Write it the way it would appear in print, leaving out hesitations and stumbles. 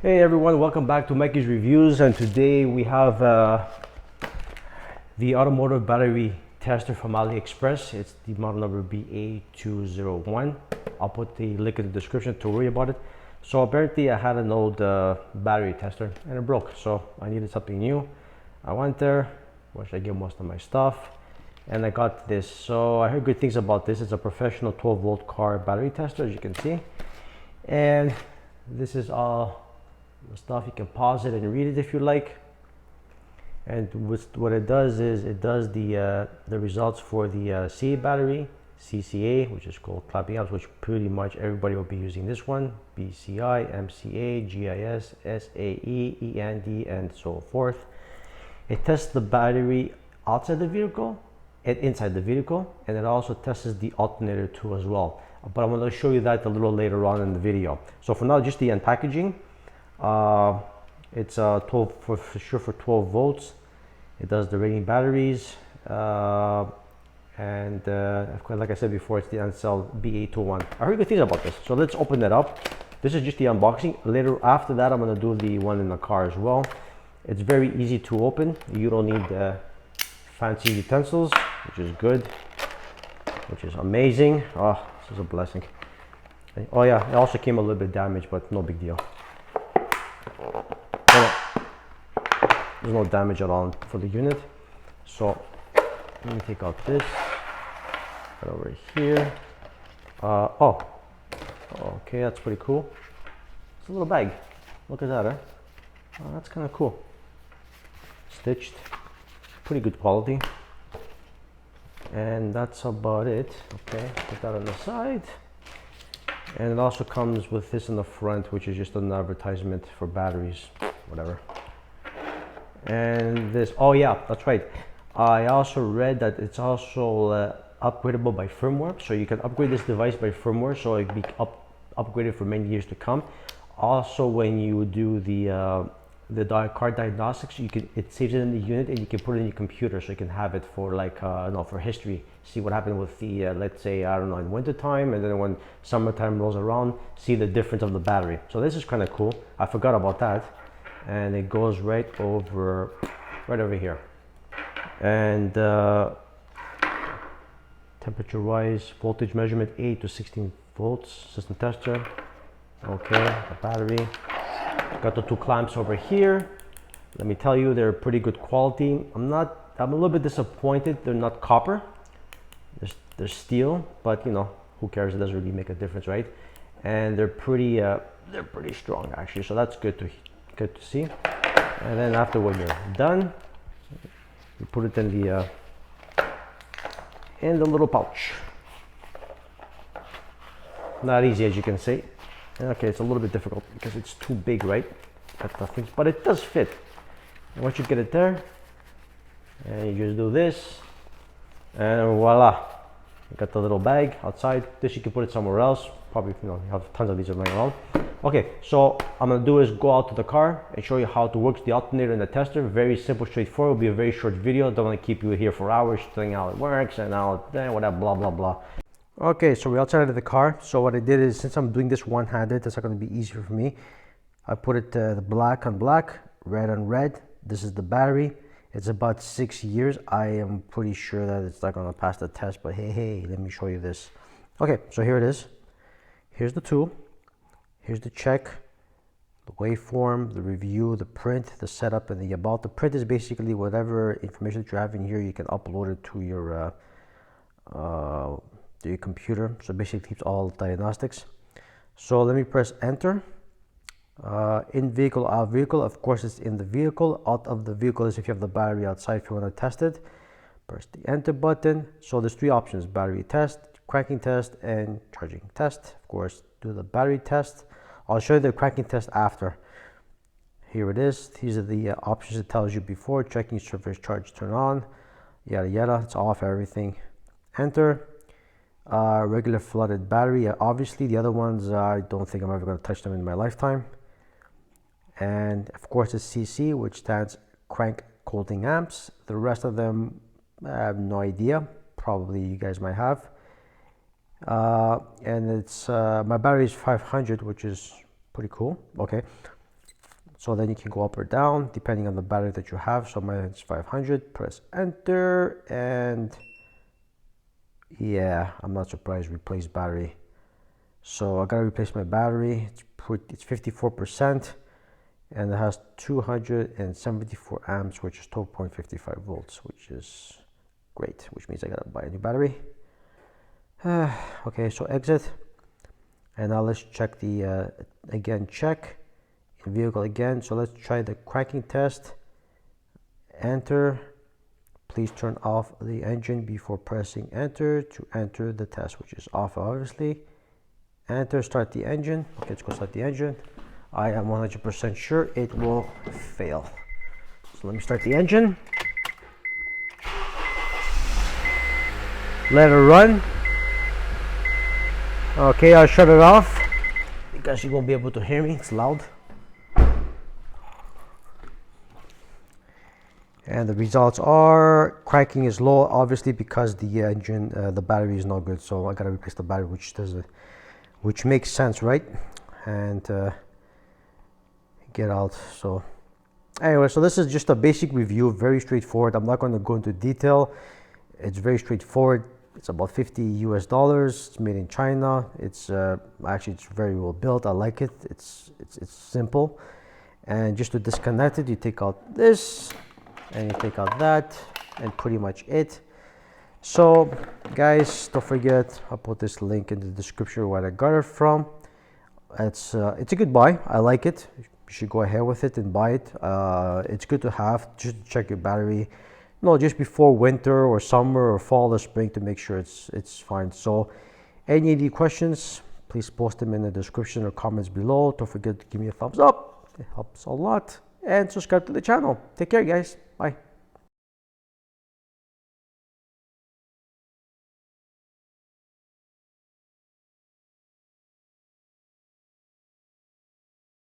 Hey everyone, welcome back to Mikey's Reviews, and today we have the automotive battery tester from AliExpress. It's the model number BA201. I'll put the link in the description, to worry about it. So apparently I had an old battery tester and it broke, so I needed something new. I went there, where should I get most of my stuff, and I got this. So I heard good things about this. It's a professional 12-volt car battery tester, as you can see, and this is all the stuff. You can pause it and read it if you like. And what it does is it does the results for the CA battery, CCA, which is called clapping amps, which pretty much everybody will be using this one, BCI, MCA, GIS, SAE, END, and so forth. It tests the battery outside the vehicle and inside the vehicle, and it also tests the alternator too as well. But I'm going to show you that a little later on in the video. So for now, just the unpackaging. It's 12 for sure for 12 volts. It does the rating batteries, and like I said before, it's the Ancel BA201. I heard good things about this, so let's open that up. This is just the unboxing. Later after that, I'm going to do the one in the car as well. It's very easy to open. You don't need fancy utensils, which is good, which is amazing. Oh, this is a blessing. Oh yeah, it also came a little bit damaged, but no big deal. There's no damage at all for the unit. So let me take out this, right over here. Okay, that's pretty cool. It's a little bag. Look at that, huh? Oh, that's kind of cool. Stitched, pretty good quality. And that's about it. Okay, put that on the side. And it also comes with this in the front, which is just an advertisement for batteries, whatever. And this, oh yeah, that's right. I also read that it's also upgradable by firmware, so you can upgrade this device by firmware, so it can be upgraded for many years to come. Also, when you do the car diagnostics, it saves it in the unit, and you can put it in your computer, so you can have it for like for history. See what happened with the let's say, I don't know, in winter time, and then when summertime rolls around, see the difference of the battery. So this is kind of cool. I forgot about that. And it goes right over here. And temperature wise, voltage measurement 8 to 16 volts, system tester. Okay, the battery. Got the two clamps over here. Let me tell you, they're pretty good quality. I'm a little bit disappointed they're not copper. They're steel, but you know, who cares? It doesn't really make a difference, right? And they're pretty strong actually, so that's good to see. And then after, when you're done, you put it in the little pouch. Not easy, as you can see. Okay, it's a little bit difficult because it's too big, right? But it does fit. And once you get it there, and you just do this, and voila, you got the little bag outside. This you can put it somewhere else. Probably, you know, you have tons of these lying around. Okay, so I'm gonna do is go out to the car and show you how to work the alternator and the tester. Very simple, straightforward. It'll be a very short video. Don't want to keep you here for hours telling how it works and how whatever, blah blah blah. Okay, so we're outside of the car. So what I did is, since I'm doing this one-handed, that's not going to be easier for me. I put it the black on black, red on red. This is the battery. It's about 6 years. I am pretty sure that it's not going to pass the test, but hey, let me show you this. Okay, so here it is. Here's the tool. Here's the check, the waveform, the review, the print, the setup, and the about. The print is basically whatever information that you have in here, you can upload it to your computer. So basically it keeps all diagnostics. So let me press enter. In vehicle, out vehicle, of course it's in the vehicle. Out of the vehicle is if you have the battery outside, if you want to test it. Press the enter button. So there's three options: battery test, cranking test, and charging test. Of course, do the battery test. I'll show you the cranking test after. Here it is. These are the options it tells you before. Checking surface charge, turn on, yada yada. It's off, everything. Enter. Regular flooded battery. Obviously the other ones, I don't think I'm ever going to touch them in my lifetime. And of course it's CC, which stands crank coating amps. The rest of them, I have no idea. Probably you guys might have. And it's my battery is 500, which is pretty cool. Okay, So then you can go up or down depending on the battery that you have. So mine is 500. Press enter, and yeah, I'm not surprised. Replace battery. So I gotta replace my battery. It's 54%, and it has 274 amps, which is 12.55 volts, which is great. Which means I gotta buy a new battery. Okay, so exit, and now let's check the again. Check in vehicle again. So let's try the cracking test. Enter. Please turn off the engine before pressing enter to enter the test, which is off obviously. Enter, start the engine. Okay, let's go start the engine. I am 100% sure it will fail. So let me start the engine. Let it run. Okay, I'll shut it off because you won't be able to hear me. It's loud. And the results are cracking is low, obviously, because the engine, the battery is not good. So I gotta replace the battery, which makes sense, right? And get out. So anyway, so this is just a basic review, very straightforward. I'm not going to go into detail. It's very straightforward. It's about $50 US. It's made in China. It's actually it's very well built. I like it. It's simple. And just to disconnect it, you take out this and you take out that, and pretty much it. So guys, don't forget, I'll put this link in the description where I got it from. It's a good buy. I like it. You should go ahead with it and buy it. It's good to have just to check your battery, just before winter or summer or fall or spring, to make sure it's fine. So any questions, please post them in the description or comments below. Don't forget to give me a thumbs up. It helps a lot. And subscribe to the channel. Take care, guys. Bye.